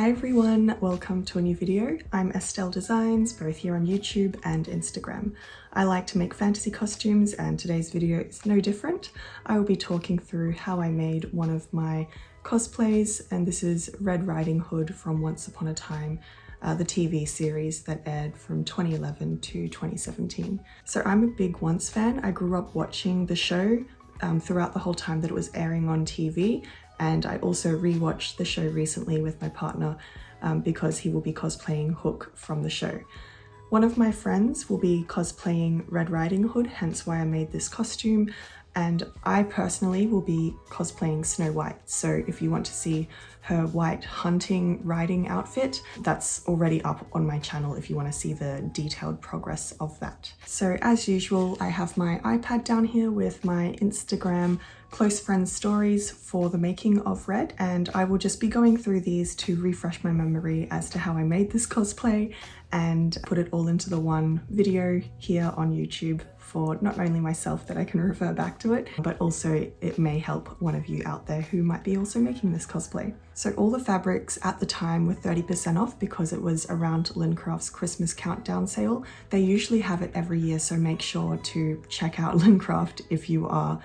Hi everyone, welcome to a new video. I'm Estelle Designs, both here on YouTube and Instagram. I like to make fantasy costumes and today's video is no different. I will be talking through how I made one of my cosplays, and this is Red Riding Hood from Once Upon a Time, the TV series that aired from 2011 to 2017. So I'm a big Once fan. I grew up watching the show throughout the whole time that it was airing on TV. And I also rewatched the show recently with my partner because he will be cosplaying Hook from the show. One of my friends will be cosplaying Red Riding Hood, hence why I made this costume. And I personally will be cosplaying Snow White. So if you want to see her white hunting riding outfit, that's already up on my channel if you want to see the detailed progress of that. So as usual, I have my iPad down here with my Instagram close friends stories for the making of Red, and I will just be going through these to refresh my memory as to how I made this cosplay and put it all into the one video here on YouTube for not only myself that I can refer back to it, but also it may help one of you out there who might be also making this cosplay. So all the fabrics at the time were 30% off because it was around Lincraft's Christmas countdown sale. They usually have it every year, so make sure to check out Lincraft if you are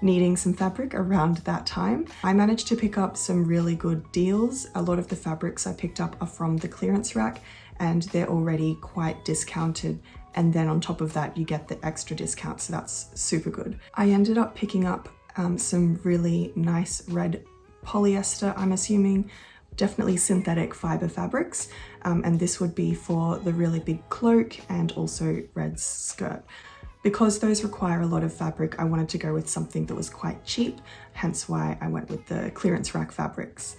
needing some fabric around that time. I managed to pick up some really good deals. A lot of the fabrics I picked up are from the clearance rack and they're already quite discounted, and then on top of that you get the extra discount, so that's super good. I ended up picking up some really nice red polyester, I'm assuming, definitely synthetic fiber fabrics, and this would be for the really big cloak and also Red's skirt. Because those require a lot of fabric, I wanted to go with something that was quite cheap, hence why I went with the clearance rack fabrics.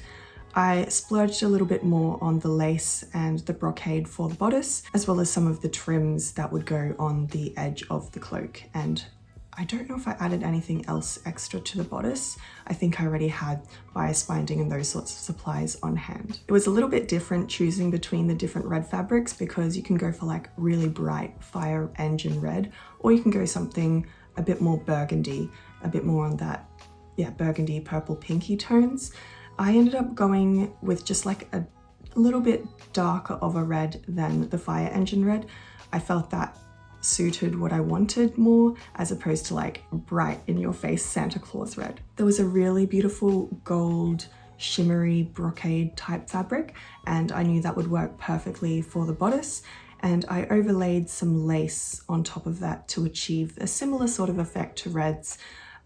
I splurged a little bit more on the lace and the brocade for the bodice, as well as some of the trims that would go on the edge of the cloak. And I don't know if I added anything else extra to the bodice. I think I already had bias binding and those sorts of supplies on hand. It was a little bit different choosing between the different red fabrics because you can go for like really bright fire engine red, or you can go something a bit more burgundy, a bit more on that, yeah, burgundy, purple, pinky tones. I ended up going with just like a little bit darker of a red than the fire engine red. I felt that suited what I wanted more, as opposed to like bright in your face Santa Claus red. There was a really beautiful gold shimmery brocade type fabric, and I knew that would work perfectly for the bodice, and I overlaid some lace on top of that to achieve a similar sort of effect to Red's.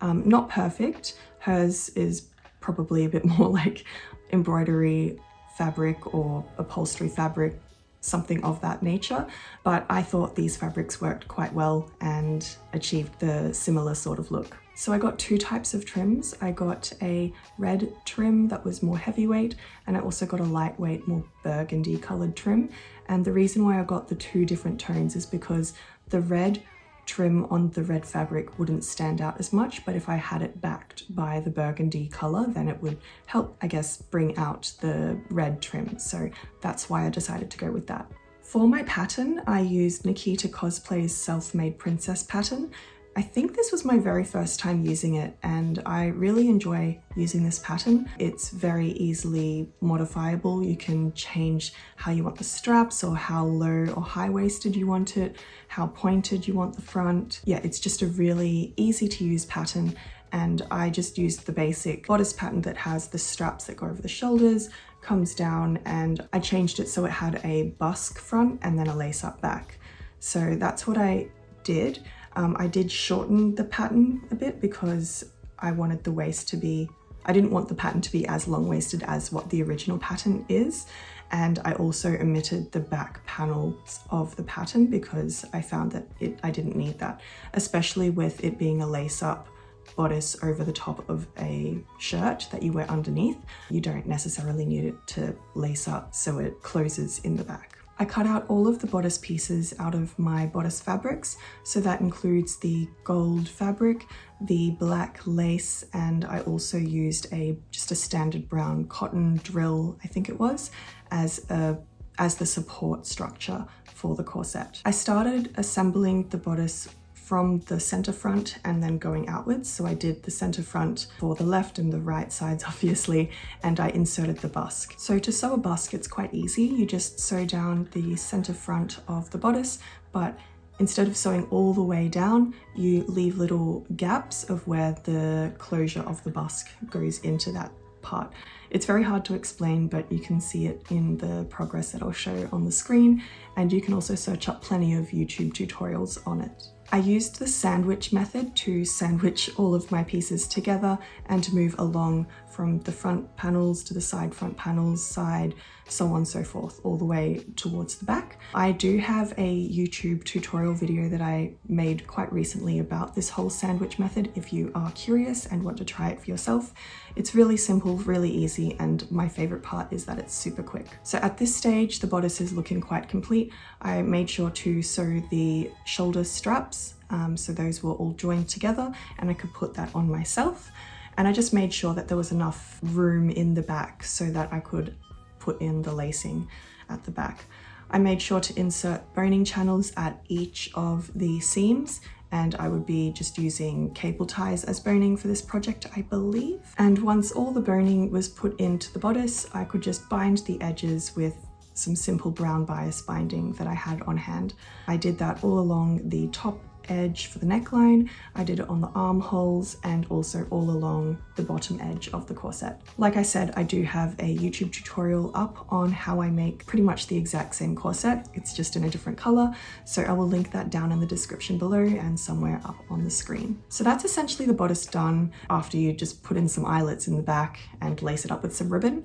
Not perfect, hers is probably a bit more like embroidery fabric or upholstery fabric, something of that nature, but I thought these fabrics worked quite well and achieved the similar sort of look. So I got two types of trims. I got a red trim that was more heavyweight, and I also got a lightweight, more burgundy colored trim. And the reason why I got the two different tones is because the red trim on the red fabric wouldn't stand out as much, but if I had it backed by the burgundy color, then it would help, I guess, bring out the red trim. So that's why I decided to go with that. For my pattern, I used Nikita Cosplay's Self-Made Princess pattern. I think this was my very first time using it, and I really enjoy using this pattern. It's very easily modifiable. You can change how you want the straps, or how low or high-waisted you want it, how pointed you want the front. Yeah, it's just a really easy to use pattern, and I just used the basic bodice pattern that has the straps that go over the shoulders, comes down, and I changed it so it had a busk front and then a lace-up back. So that's what I did. I did shorten the pattern a bit because I wanted the waist to be, I didn't want the pattern to be as long-waisted as what the original pattern is. And I also omitted the back panels of the pattern because I found that I didn't need that, especially with it being a lace-up bodice over the top of a shirt that you wear underneath. You don't necessarily need it to lace up so it closes in the back. I cut out all of the bodice pieces out of my bodice fabrics, so that includes the gold fabric, the black lace, and I also used just a standard brown cotton drill, I think it was, as the support structure for the corset. I started assembling the bodice from the center front and then going outwards. So I did the center front for the left and the right sides, obviously, and I inserted the busk. So to sew a busk, it's quite easy. You just sew down the center front of the bodice, but instead of sewing all the way down, you leave little gaps of where the closure of the busk goes into that part. It's very hard to explain, but you can see it in the progress that I'll show on the screen, and you can also search up plenty of YouTube tutorials on it. I used the sandwich method to sandwich all of my pieces together and to move along from the front panels to the side front panels, side, so on and so forth, all the way towards the back. I do have a YouTube tutorial video that I made quite recently about this whole sandwich method if you are curious and want to try it for yourself. It's really simple, really easy, and my favorite part is that it's super quick. So at this stage, the bodice is looking quite complete. I made sure to sew the shoulder straps, so those were all joined together and I could put that on myself. And I just made sure that there was enough room in the back so that I could put in the lacing at the back. I made sure to insert boning channels at each of the seams, and I would be just using cable ties as boning for this project, I believe. And once all the boning was put into the bodice, I could just bind the edges with some simple brown bias binding that I had on hand. I did that all along the top edge for the neckline, I did it on the armholes, and also all along the bottom edge of the corset. Like I said, I do have a YouTube tutorial up on how I make pretty much the exact same corset. It's just in a different color, so I will link that down in the description below and somewhere up on the screen. So that's essentially the bodice done after you just put in some eyelets in the back and lace it up with some ribbon.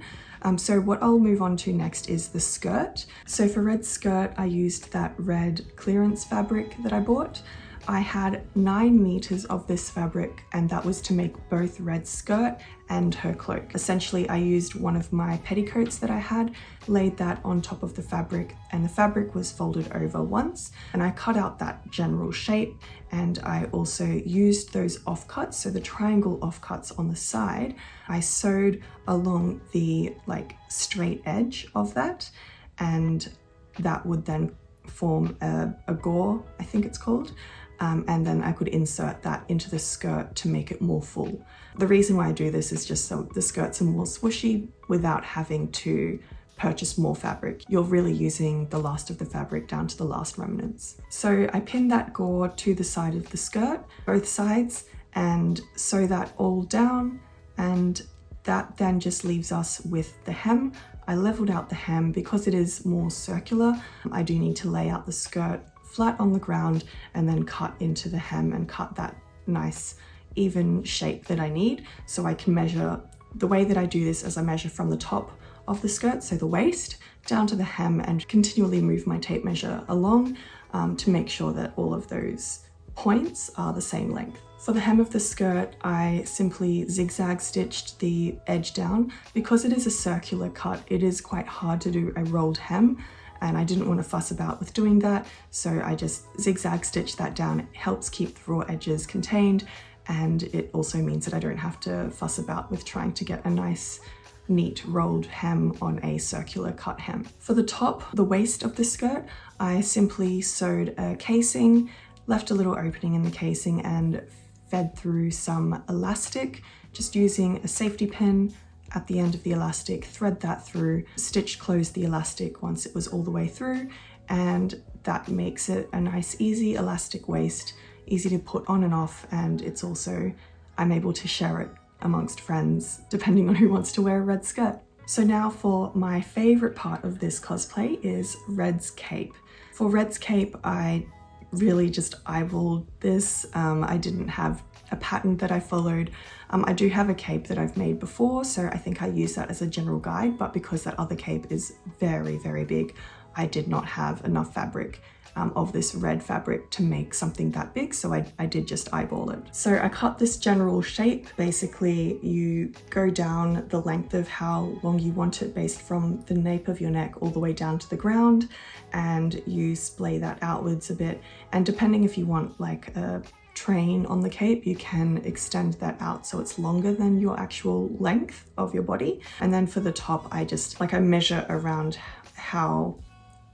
So what I'll move on to next is the skirt. So for red skirt, I used that red clearance fabric that I bought. I had 9 meters of this fabric, and that was to make both red skirt and her cloak. Essentially, I used one of my petticoats that I had, laid that on top of the fabric, and the fabric was folded over once, and I cut out that general shape, and I also used those offcuts, so the triangle offcuts on the side, I sewed along the straight edge of that, and that would then form a gore, I think it's called. And then I could insert that into the skirt to make it more full. The reason why I do this is just so the skirts are more swooshy without having to purchase more fabric. You're really using the last of the fabric down to the last remnants. So I pinned that gore to the side of the skirt, both sides, and sew that all down, and that then just leaves us with the hem. I leveled out the hem because it is more circular. I do need to lay out the skirt flat on the ground and then cut into the hem and cut that nice even shape that I need. So I can measure, the way that I do this is I measure from the top of the skirt, so the waist, down to the hem, and continually move my tape measure along to make sure that all of those points are the same length. For the hem of the skirt, I simply zigzag stitched the edge down. Because it is a circular cut, it is quite hard to do a rolled hem, and I didn't want to fuss about with doing that, so I just zigzag stitched that down. It helps keep the raw edges contained, and it also means that I don't have to fuss about with trying to get a nice neat rolled hem on a circular cut hem. For the top, the waist of the skirt, I simply sewed a casing, left a little opening in the casing, and fed through some elastic, just using a safety pin at the end of the elastic, thread that through, stitch close the elastic once it was all the way through, and that makes it a nice easy elastic waist, easy to put on and off, and it's also, I'm able to share it amongst friends depending on who wants to wear a red skirt. So now for my favorite part of this cosplay is Red's cape. For Red's cape, I really just eyeballed this. I didn't have a pattern that I followed. I do have a cape that I've made before, so I think I use that as a general guide, but because that other cape is very, very big, I did not have enough fabric of this red fabric to make something that big, so I did just eyeball it. So I cut this general shape. Basically, you go down the length of how long you want it based from the nape of your neck all the way down to the ground, and you splay that outwards a bit, and depending if you want like a train on the cape, you can extend that out so it's longer than your actual length of your body. And then for the top, I measure around how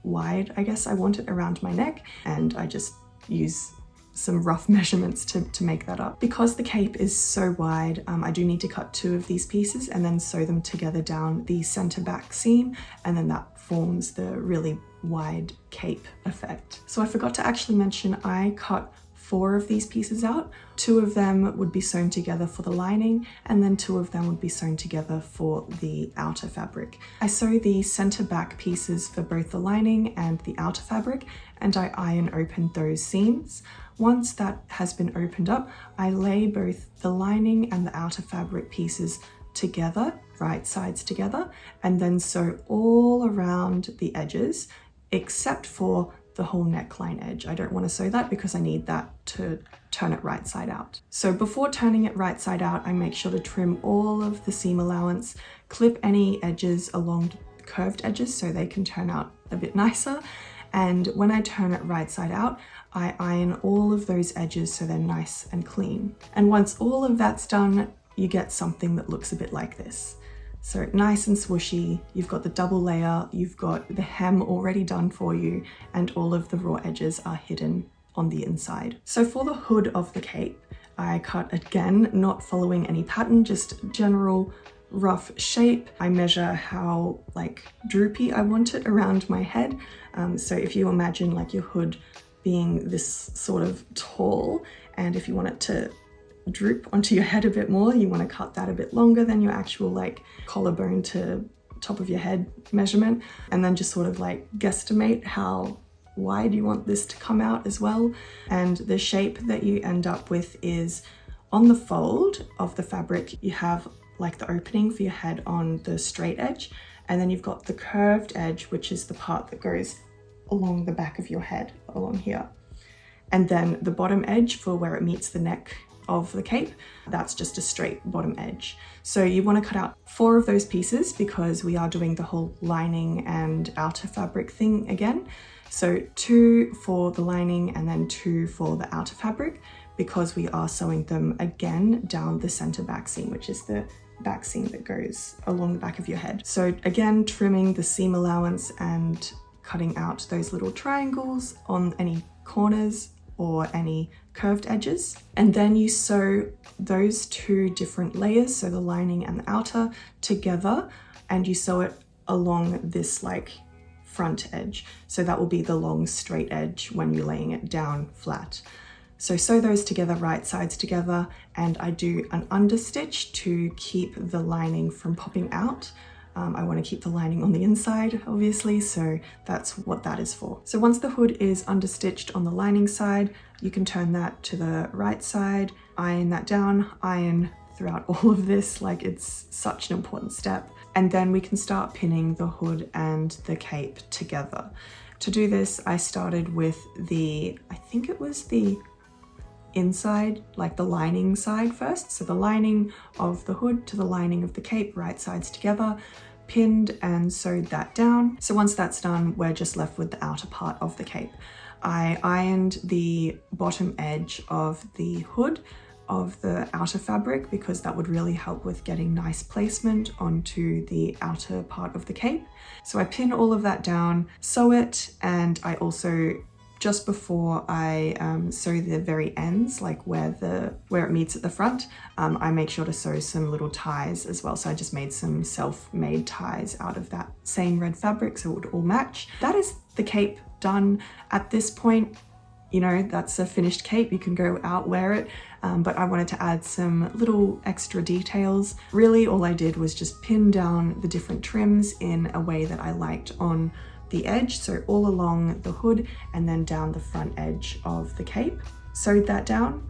wide I guess I want it around my neck, and I just use some rough measurements to make that up. Because the cape is so wide, I do need to cut 2 of these pieces and then sew them together down the center back seam, and then that forms the really wide cape effect. So I forgot to actually mention I cut 4 of these pieces out. 2 of them would be sewn together for the lining, and then 2 of them would be sewn together for the outer fabric. I sew the center back pieces for both the lining and the outer fabric, and I iron open those seams. Once that has been opened up, I lay both the lining and the outer fabric pieces together, right sides together, and then sew all around the edges, except for the whole neckline edge. I don't want to sew that because I need that to turn it right side out. So before turning it right side out, I make sure to trim all of the seam allowance, clip any edges along the curved edges so they can turn out a bit nicer. And when I turn it right side out, I iron all of those edges so they're nice and clean. And once all of that's done, you get something that looks a bit like this. So nice and swooshy, you've got the double layer, you've got the hem already done for you, and all of the raw edges are hidden on the inside. So for the hood of the cape, I cut again, not following any pattern, just general rough shape. I measure how like droopy I want it around my head. So if you imagine like your hood being this sort of tall, and if you want it to droop onto your head a bit more, you want to cut that a bit longer than your actual like collarbone to top of your head measurement, and then just sort of like guesstimate how wide you want this to come out as well. And the shape that you end up with is on the fold of the fabric, you have like the opening for your head on the straight edge, and then you've got the curved edge, which is the part that goes along the back of your head, along here. And then the bottom edge for where it meets the neck of the cape, that's just a straight bottom edge. So you want to cut out 4 of those pieces because we are doing the whole lining and outer fabric thing again. So 2 for the lining and then 2 for the outer fabric, because we are sewing them again down the center back seam, which is the back seam that goes along the back of your head. So again, trimming the seam allowance and cutting out those little triangles on any corners or any curved edges. And then you sew those 2 different layers, so the lining and the outer, together, and you sew it along this like front edge. So that will be the long straight edge when you're laying it down flat. So sew those together, right sides together, and I do an understitch to keep the lining from popping out. I want to keep the lining on the inside, obviously, so that's what that is for. So once the hood is understitched on the lining side, you can turn that to the right side, iron that down, iron throughout all of this, like it's such an important step. And then we can start pinning the hood and the cape together. To do this, I started with I think it was the inside, like the lining side first. So the lining of the hood to the lining of the cape, right sides together, pinned and sewed that down. So once that's done, we're just left with the outer part of the cape. I ironed the bottom edge of the hood of the outer fabric because that would really help with getting nice placement onto the outer part of the cape. So I pin all of that down, sew it, and I also, just before I sew the very ends, like where it meets at the front, I make sure to sew some little ties as well. So I just made some self-made ties out of that same red fabric so it would all match. That is the cape done. At this point, you know, that's a finished cape. You can go out, wear it, but I wanted to add some little extra details. Really, all I did was just pin down the different trims in a way that I liked on the edge, so all along the hood and then down the front edge of the cape. Sewed that down,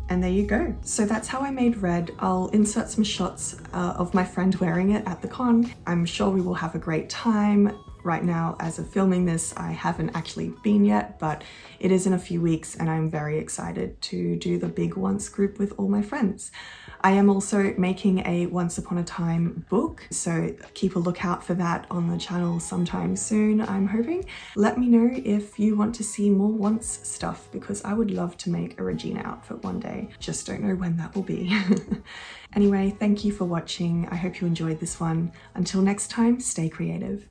and there you go. So that's how I made red. I'll insert some shots of my friend wearing it at the con. I'm sure we will have a great time. Right now, as of filming this, I haven't actually been yet, but it is in a few weeks and I'm very excited to do the big once group with all my friends. I am also making a Once Upon a Time book, so keep a lookout for that on the channel sometime soon, I'm hoping. Let me know if you want to see more once stuff, because I would love to make a Regina outfit one day. Just don't know when that will be. Anyway, thank you for watching. I hope you enjoyed this one. Until next time, stay creative.